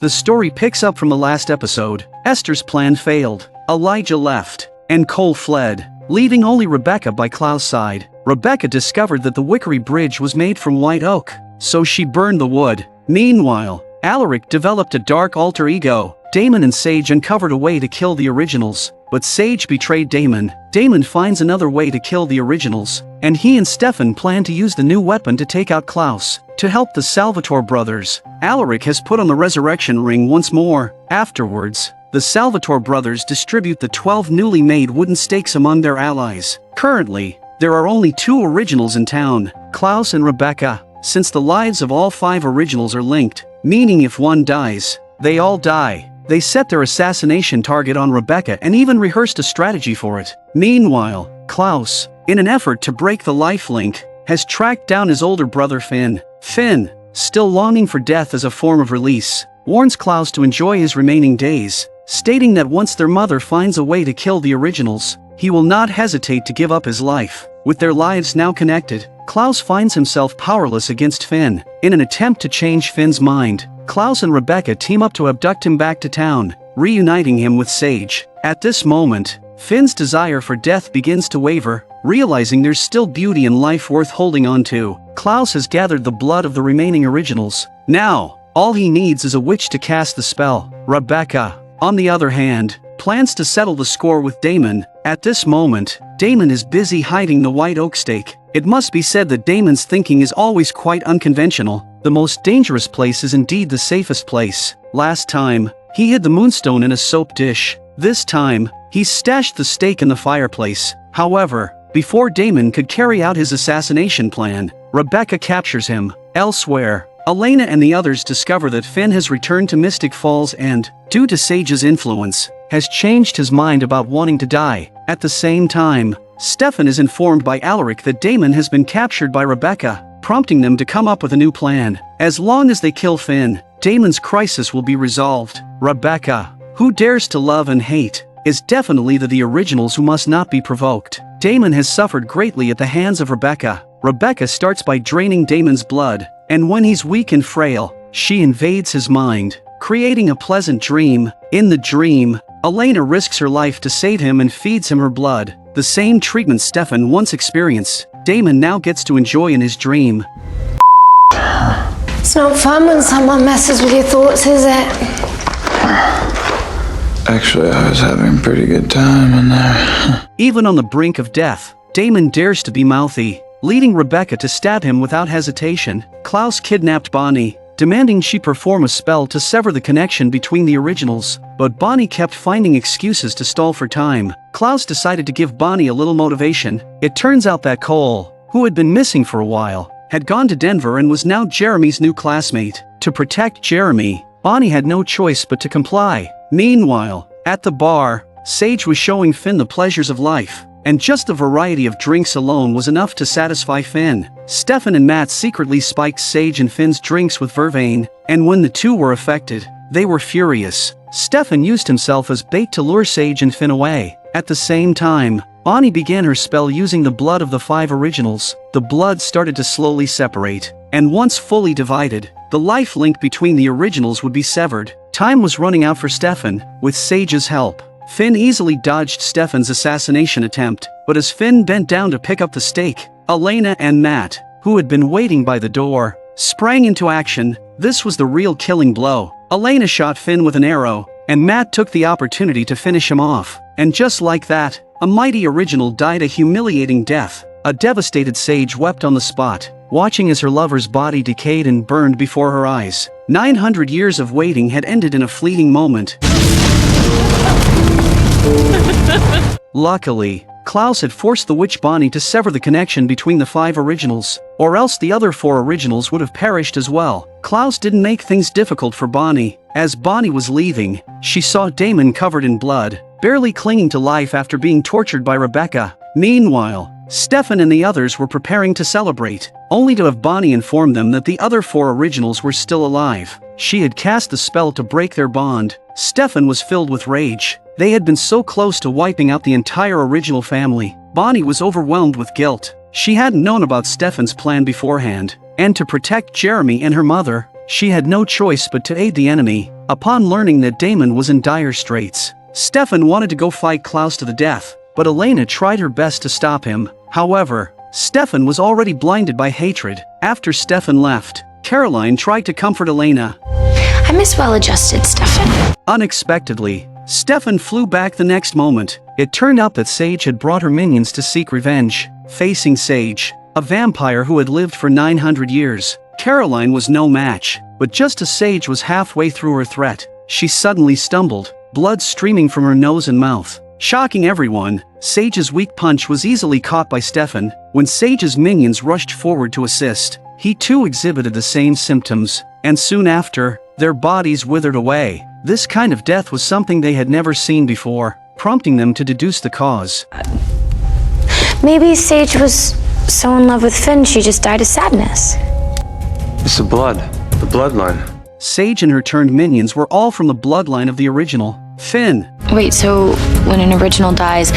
The story picks up from the last episode. Esther's plan failed, Elijah left, and Cole fled, leaving only Rebecca by Klaus' side. Rebecca discovered that the Wickery Bridge was made from white oak, so she burned the wood. Meanwhile, Alaric developed a dark alter ego. Damon and Sage uncovered a way to kill the originals, but Sage betrayed Damon. Damon finds another way to kill the originals, and he and Stefan plan to use the new weapon to take out Klaus. To help the Salvatore brothers, Alaric has put on the resurrection ring once more. Afterwards, the Salvatore brothers distribute the 12 newly made wooden stakes among their allies. Currently, there are only 2 originals in town, Klaus and Rebecca, since the lives of all 5 originals are linked, meaning if one dies, they all die. They set their assassination target on Rebecca and even rehearsed a strategy for it. Meanwhile, Klaus, in an effort to break the life link, has tracked down his older brother Finn. Finn, still longing for death as a form of release, warns Klaus to enjoy his remaining days, stating that once their mother finds a way to kill the originals, he will not hesitate to give up his life. With their lives now connected, Klaus finds himself powerless against Finn. In an attempt to change Finn's mind, Klaus and Rebecca team up to abduct him back to town, reuniting him with Sage. At this moment, Finn's desire for death begins to waver, realizing there's still beauty in life worth holding on to. Klaus has gathered the blood of the remaining originals. Now, all he needs is a witch to cast the spell. Rebecca, on the other hand, plans to settle the score with Damon. At this moment, Damon is busy hiding the white oak stake. It must be said that Damon's thinking is always quite unconventional. The most dangerous place is indeed the safest place. Last time, he hid the moonstone in a soap dish. This time, he stashed the stake in the fireplace. However, before Damon could carry out his assassination plan, Rebecca captures him. Elsewhere, Elena and the others discover that Finn has returned to Mystic Falls and, due to Sage's influence, has changed his mind about wanting to die. At the same time, Stefan is informed by Alaric that Damon has been captured by Rebecca, prompting them to come up with a new plan. As long as they kill Finn, Damon's crisis will be resolved. Rebecca, who dares to love and hate, is definitely the originals who must not be provoked. Damon has suffered greatly at the hands of Rebecca. Rebecca starts by draining Damon's blood, and when he's weak and frail, she invades his mind, creating a pleasant dream. In the dream, Elena risks her life to save him and feeds him her blood, the same treatment Stefan once experienced. Damon now gets to enjoy in his dream. It's not fun when someone messes with your thoughts, is it? Actually, I was having a pretty good time in there. Even on the brink of death, Damon dares to be mouthy, leading Rebecca to stab him without hesitation. Klaus kidnapped Bonnie, demanding she perform a spell to sever the connection between the originals, but Bonnie kept finding excuses to stall for time. Klaus decided to give Bonnie a little motivation. It turns out that Cole, who had been missing for a while, had gone to Denver and was now Jeremy's new classmate. To protect Jeremy, Bonnie had no choice but to comply. Meanwhile, at the bar, Sage was showing Finn the pleasures of life, and just the variety of drinks alone was enough to satisfy Finn. Stefan and Matt secretly spiked Sage and Finn's drinks with vervain, and when the two were affected, they were furious. Stefan used himself as bait to lure Sage and Finn away. At the same time, Bonnie began her spell using the blood of the 5 originals. The blood started to slowly separate, and once fully divided, the life link between the originals would be severed. Time was running out for Stefan. With Sage's help, Finn easily dodged Stefan's assassination attempt, but as Finn bent down to pick up the stake, Elena and Matt, who had been waiting by the door, sprang into action. This was the real killing blow. Elena shot Finn with an arrow, and Matt took the opportunity to finish him off. And just like that, a mighty original died a humiliating death. A devastated Sage wept on the spot, watching as her lover's body decayed and burned before her eyes. 900 years of waiting had ended in a fleeting moment. Luckily, Klaus had forced the witch Bonnie to sever the connection between the 5 originals, or else the other 4 originals would have perished as well. Klaus didn't make things difficult for Bonnie. As Bonnie was leaving, she saw Damon covered in blood, barely clinging to life after being tortured by Rebecca. Meanwhile, Stefan and the others were preparing to celebrate, only to have Bonnie inform them that the other 4 originals were still alive. She had cast the spell to break their bond. Stefan was filled with rage. They had been so close to wiping out the entire original family. Bonnie was overwhelmed with guilt. She hadn't known about Stefan's plan beforehand, and to protect Jeremy and her mother, she had no choice but to aid the enemy. Upon learning that Damon was in dire straits, Stefan wanted to go fight Klaus to the death, but Elena tried her best to stop him. However, Stefan was already blinded by hatred. After Stefan left, Caroline tried to comfort Elena. I miss well-adjusted Stefan. Unexpectedly, Stefan flew back the next moment. It turned out that Sage had brought her minions to seek revenge. Facing Sage, a vampire who had lived for 900 years, Caroline was no match. But just as Sage was halfway through her threat, she suddenly stumbled, blood streaming from her nose and mouth. Shocking everyone, Sage's weak punch was easily caught by Stefan. When Sage's minions rushed forward to assist, he too exhibited the same symptoms, and soon after, their bodies withered away. This kind of death was something they had never seen before, prompting them to deduce the cause. Maybe Sage was so in love with Finn she just died of sadness. It's the bloodline. Sage and her turned minions were all from the bloodline of the original, Finn. Wait, so when an original dies,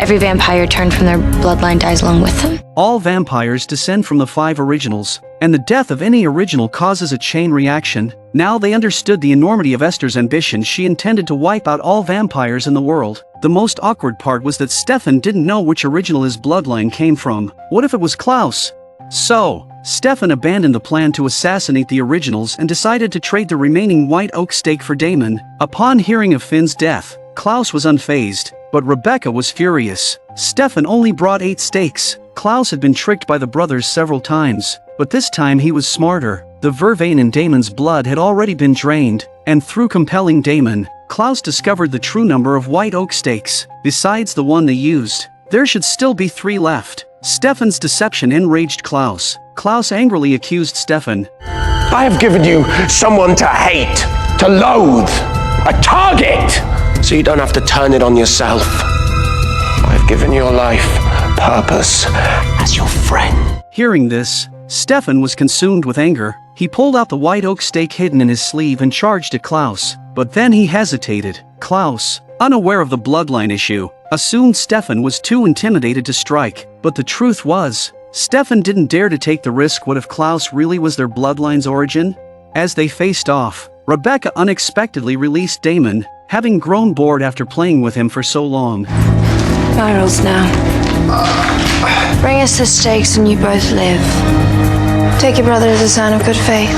every vampire turned from their bloodline dies along with them? All vampires descend from the 5 originals, and the death of any original causes a chain reaction. Now they understood the enormity of Esther's ambition. She intended to wipe out all vampires in the world. The most awkward part was that Stefan didn't know which original his bloodline came from. What if it was Klaus? So, Stefan abandoned the plan to assassinate the originals and decided to trade the remaining white oak stake for Damon. Upon hearing of Finn's death, Klaus was unfazed, but Rebecca was furious. Stefan only brought 8 stakes. Klaus had been tricked by the brothers several times, but this time he was smarter. The vervain in Damon's blood had already been drained, and through compelling Damon, Klaus discovered the true number of white oak stakes. Besides the one they used, there should still be 3 left. Stefan's deception enraged Klaus. Klaus angrily accused Stefan. I have given you someone to hate, to loathe, a target, so you don't have to turn it on yourself. I've given your life purpose as your friend. Hearing this, Stefan was consumed with anger. He pulled out the white oak stake hidden in his sleeve and charged at Klaus. But then he hesitated. Klaus, unaware of the bloodline issue, assumed Stefan was too intimidated to strike. But the truth was, Stefan didn't dare to take the risk. What if Klaus really was their bloodline's origin? As they faced off, Rebecca unexpectedly released Damon, having grown bored after playing with him for so long. My rules now. Bring us the stakes and you both live. Take your brother as a sign of good faith.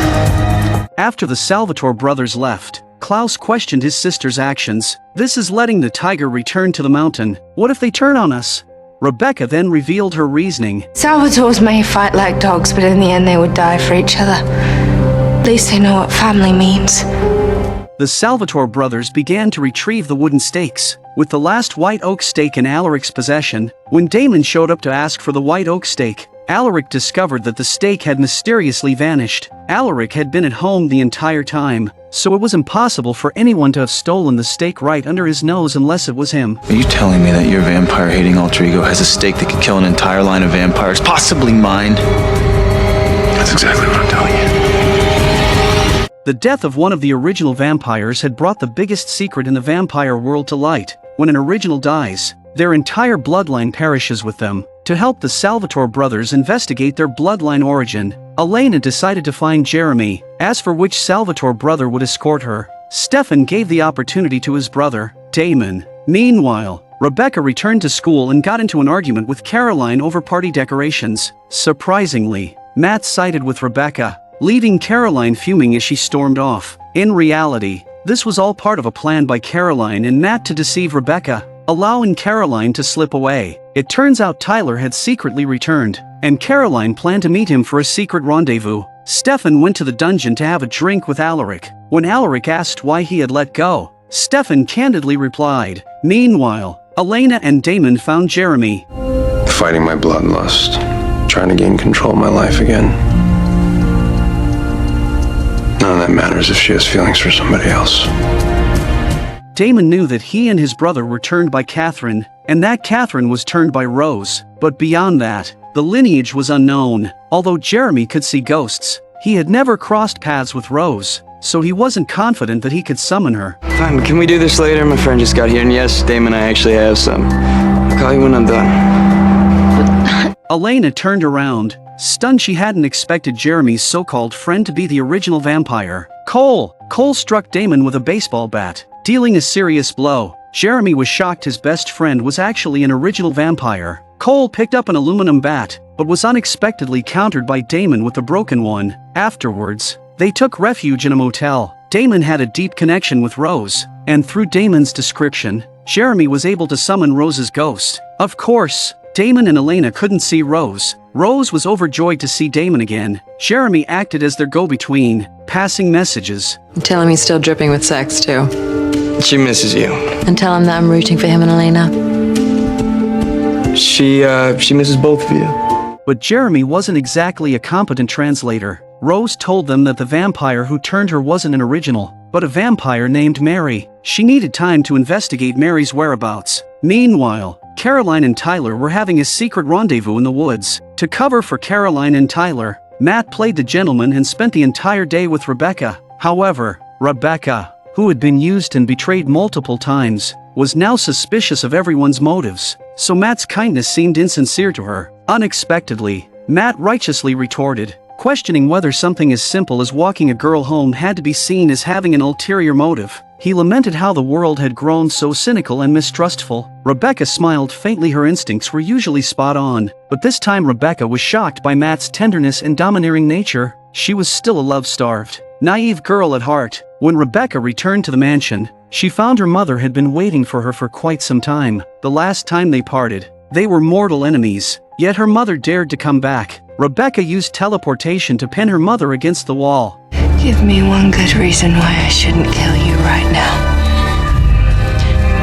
After the Salvatore brothers left, Klaus questioned his sister's actions. This is letting the tiger return to the mountain. What if they turn on us? Rebecca then revealed her reasoning. Salvatores may fight like dogs, but in the end they would die for each other. At least they know what family means. The Salvatore brothers began to retrieve the wooden stakes. With the last white oak stake in Alaric's possession, when Damon showed up to ask for the white oak stake, Alaric discovered that the stake had mysteriously vanished. Alaric had been at home the entire time, so it was impossible for anyone to have stolen the stake right under his nose unless it was him. Are you telling me that your vampire-hating alter ego has a stake that could kill an entire line of vampires, possibly mine? That's exactly what I'm telling you. The death of one of the original vampires had brought the biggest secret in the vampire world to light. When an original dies, their entire bloodline perishes with them. To help the Salvatore brothers investigate their bloodline origin, Elena decided to find Jeremy. As for which Salvatore brother would escort her, Stefan gave the opportunity to his brother, Damon. Meanwhile, Rebecca returned to school and got into an argument with Caroline over party decorations. Surprisingly, Matt sided with Rebecca, leaving Caroline fuming as she stormed off. In reality, this was all part of a plan by Caroline and Matt to deceive Rebecca, allowing Caroline to slip away. It turns out Tyler had secretly returned, and Caroline planned to meet him for a secret rendezvous. Stefan went to the dungeon to have a drink with Alaric. When Alaric asked why he had let go, Stefan candidly replied. Meanwhile, Elena and Damon found Jeremy. Fighting my bloodlust, trying to gain control of my life again. None of that matters if she has feelings for somebody else. Damon knew that he and his brother were turned by Catherine, and that Catherine was turned by Rose. But beyond that, the lineage was unknown. Although Jeremy could see ghosts, he had never crossed paths with Rose, so he wasn't confident that he could summon her. Fine, can we do this later? My friend just got here, and yes, Damon, I actually have some. I'll call you when I'm done. Elena turned around, stunned. She hadn't expected Jeremy's so-called friend to be the original vampire. Cole, Cole struck Damon with a baseball bat, dealing a serious blow. Jeremy was shocked his best friend was actually an original vampire. Cole picked up an aluminum bat, but was unexpectedly countered by Damon with a broken one. Afterwards, they took refuge in a motel. Damon had a deep connection with Rose, and through Damon's description, Jeremy was able to summon Rose's ghost. Of course, Damon and Elena couldn't see Rose. Rose was overjoyed to see Damon again. Jeremy acted as their go-between, passing messages. Tell him he's still dripping with sex, too. She misses you. And tell him that I'm rooting for him and Elena. She misses both of you. But Jeremy wasn't exactly a competent translator. Rose told them that the vampire who turned her wasn't an original, but a vampire named Mary. She needed time to investigate Mary's whereabouts. Meanwhile, Caroline and Tyler were having a secret rendezvous in the woods. To cover for Caroline and Tyler, Matt played the gentleman and spent the entire day with Rebecca. However, Rebecca, who had been used and betrayed multiple times, was now suspicious of everyone's motives, so Matt's kindness seemed insincere to her. Unexpectedly, Matt righteously retorted, questioning whether something as simple as walking a girl home had to be seen as having an ulterior motive. He lamented how the world had grown so cynical and mistrustful. Rebecca smiled faintly. Her instincts were usually spot on, but this time Rebecca was shocked by Matt's tenderness and domineering nature. She was still a love-starved, naive girl at heart. When Rebecca returned to the mansion, she found her mother had been waiting for her for quite some time. The last time they parted, they were mortal enemies, yet her mother dared to come back. Rebecca used teleportation to pin her mother against the wall. Give me one good reason why I shouldn't kill you right now.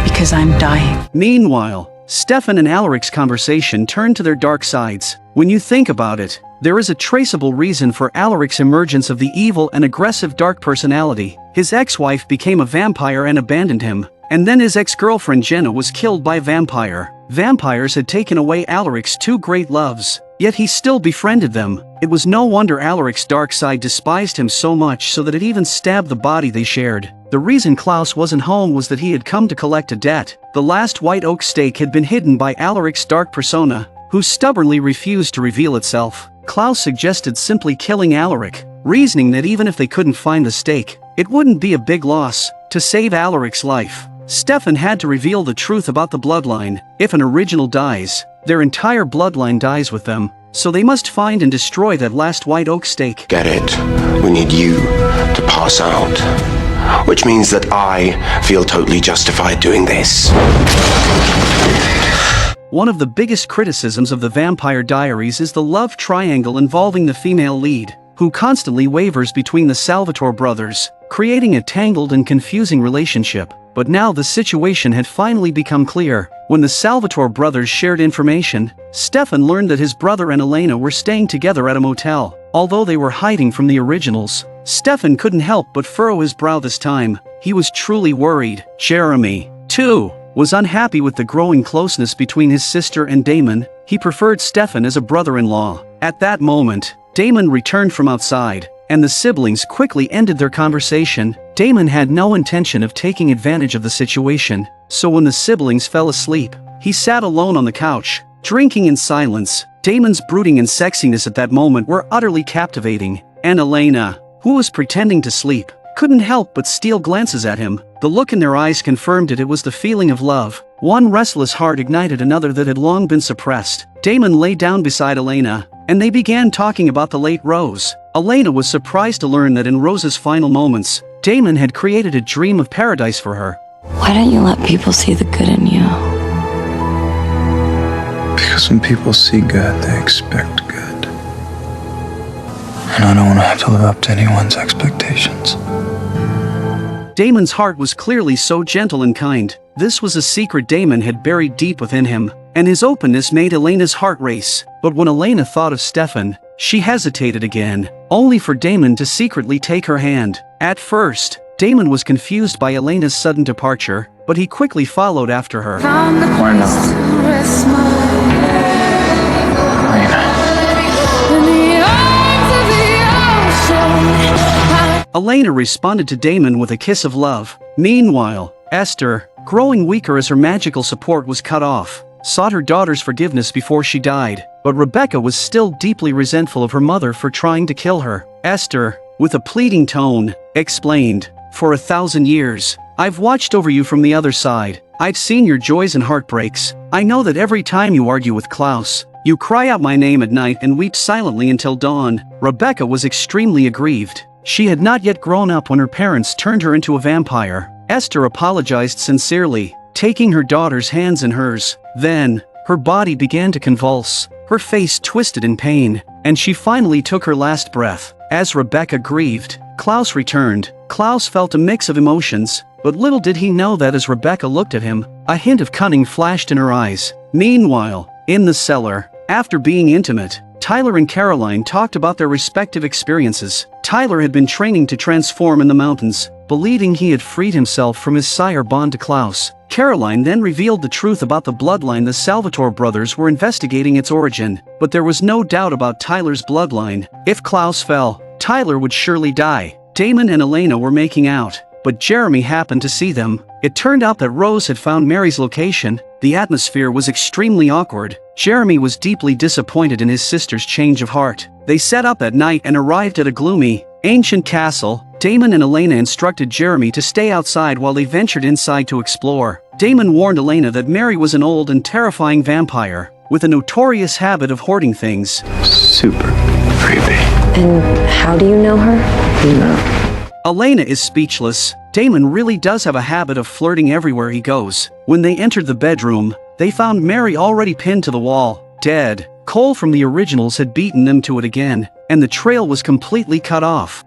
Because I'm dying. Meanwhile, Stefan and Alaric's conversation turned to their dark sides. When you think about it, there is a traceable reason for Alaric's emergence of the evil and aggressive dark personality. His ex-wife became a vampire and abandoned him, and then his ex-girlfriend Jenna was killed by a vampire. Vampires had taken away Alaric's two great loves, yet he still befriended them. It was no wonder Alaric's dark side despised him so much so that it even stabbed the body they shared. The reason Klaus wasn't home was that he had come to collect a debt. The last white oak stake had been hidden by Alaric's dark persona, who stubbornly refused to reveal itself. Klaus suggested simply killing Alaric, reasoning that even if they couldn't find the stake, it wouldn't be a big loss. To save Alaric's life, Stefan had to reveal the truth about the bloodline. If an original dies, their entire bloodline dies with them, so they must find and destroy that last white oak stake. Get it? We need you to pass out. Which means that I feel totally justified doing this. One of the biggest criticisms of the Vampire Diaries is the love triangle involving the female lead, who constantly wavers between the Salvatore brothers, creating a tangled and confusing relationship. But now the situation had finally become clear. When the Salvatore brothers shared information, Stefan learned that his brother and Elena were staying together at a motel. Although they were hiding from the originals, Stefan couldn't help but furrow his brow this time. He was truly worried. Jeremy, too, was unhappy with the growing closeness between his sister and Damon. He preferred Stefan as a brother-in-law. At that moment, Damon returned from outside, and the siblings quickly ended their conversation. Damon had no intention of taking advantage of the situation, so when the siblings fell asleep, he sat alone on the couch, drinking in silence. Damon's brooding and sexiness at that moment were utterly captivating, and Elena, who was pretending to sleep, couldn't help but steal glances at him. The look in their eyes confirmed it was the feeling of love. One restless heart ignited another that had long been suppressed. Damon lay down beside Elena, and they began talking about the late Rose. Elena was surprised to learn that in Rose's final moments, Damon had created a dream of paradise for her. Why don't you let people see the good in you? Because when people see good, they expect good. And I don't want to have to live up to anyone's expectations. Damon's heart was clearly so gentle and kind. This was a secret Damon had buried deep within him, and his openness made Elena's heart race. But when Elena thought of Stefan, she hesitated again, only for Damon to secretly take her hand. At first, Damon was confused by Elena's sudden departure, but he quickly followed after her. Elena responded to Damon with a kiss of love. Meanwhile, Esther, growing weaker as her magical support was cut off, sought her daughter's forgiveness before she died, but Rebecca was still deeply resentful of her mother for trying to kill her. Esther, with a pleading tone, explained, for 1,000 years. I've watched over you from the other side. I've seen your joys and heartbreaks. I know that every time you argue with Klaus, you cry out my name at night and weep silently until dawn. Rebecca was extremely aggrieved. She had not yet grown up when her parents turned her into a vampire. Esther apologized sincerely, taking her daughter's hands in hers. Then, her body began to convulse, her face twisted in pain, and she finally took her last breath. As Rebecca grieved, Klaus returned. Klaus felt a mix of emotions, but little did he know that as Rebecca looked at him, a hint of cunning flashed in her eyes. Meanwhile, in the cellar, after being intimate, Tyler and Caroline talked about their respective experiences. Tyler had been training to transform in the mountains, believing he had freed himself from his sire bond to Klaus. Caroline then revealed the truth about the bloodline. The Salvatore brothers were investigating its origin, but there was no doubt about Tyler's bloodline. If Klaus fell, Tyler would surely die. Damon and Elena were making out, but Jeremy happened to see them. It turned out that Rose had found Mary's location. The atmosphere was extremely awkward. Jeremy was deeply disappointed in his sister's change of heart. They set up at night and arrived at a gloomy, ancient castle. Damon and Elena instructed Jeremy to stay outside while they ventured inside to explore. Damon warned Elena that Mary was an old and terrifying vampire, with a notorious habit of hoarding things. Super creepy. And how do you know her? No. Elena is speechless. Damon really does have a habit of flirting everywhere he goes. When they entered the bedroom, they found Mary already pinned to the wall, dead. Cole from the originals had beaten them to it again, and the trail was completely cut off.